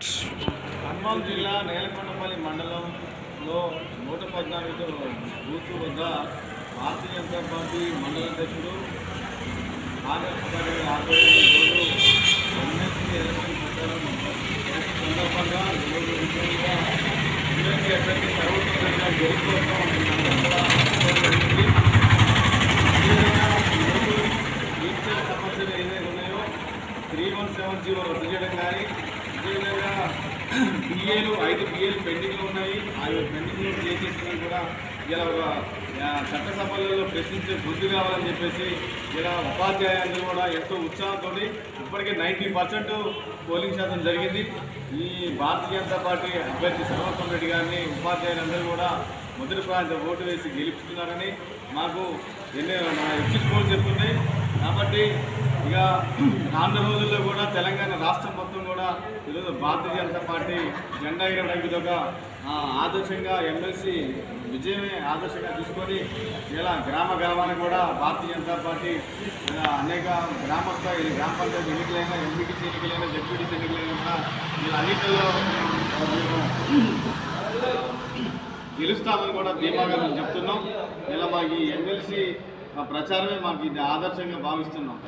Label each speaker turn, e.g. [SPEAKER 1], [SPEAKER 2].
[SPEAKER 1] ఖమ్మం జిల్లా నేలకొండపల్లి మండలంలో 114 బూత్ వద్ద భారతీయ జనతా పార్టీ మండల అధ్యక్షుడు ఆదర్శ గారి ఆధ్వర్యంలో ఎమ్మెల్సీ ఎలక్షన్ ప్రచారం సందర్భంగా ఎమ్మెల్సీ అభ్యర్థి సర్వోత్తరంగా గెలుపు సమస్యలు ఏదైతే ఉన్నాయో 3170 రద్దు చేయడం కానీ అదేవిధంగా బిఏలు 5 బిఏలు పెండింగ్లో ఉన్నాయి. ఆ పెండింగ్లో చేసేసుకుని కూడా ఇలా ఒక చట్టసభలలో ప్రశ్నించే బుద్ధి కావాలని చెప్పేసి ఇలా ఉపాధ్యాయులు కూడా ఎంతో ఉత్సాహంతో ఇప్పటికే 90% పోలింగ్ శాతం జరిగింది. ఈ భారతీయ జనతా పార్టీ అభ్యర్థి సర్వోత్తమ్ రెడ్డి గారిని ఉపాధ్యాయులందరూ కూడా మొదటి ప్రాంత ఓటు వేసి గెలుపుతున్నారని మాకు మా ఎగ్జిట్ పోల్ చెప్తున్నాయి. కాబట్టి ఇక రానున్న రోజుల్లో కూడా తెలంగాణ రాష్ట్రం మొత్తం కూడా ఈరోజు భారతీయ జనతా పార్టీ జెండా ఎగరడానికి ఒక ఆదర్శంగా ఎమ్మెల్సీ విజయమే ఆదర్శంగా తీసుకొని ఇలా గ్రామానికి కూడా భారతీయ జనతా పార్టీ అనేక గ్రామ పంచాయతీ ఎన్నికలైనా ఎంపీటీసీ ఎన్నికలైనా జెడ్పీటీసీ ఎన్నికలైనా కూడా ఇలా అన్నింటిలో గెలుస్తామని కూడా ధీమాగా మేము చెప్తున్నాం. ఇలా మాకు ఈ ఎమ్మెల్సీ ప్రచారమే మాకు ఇది ఆదర్శంగా భావిస్తున్నాం.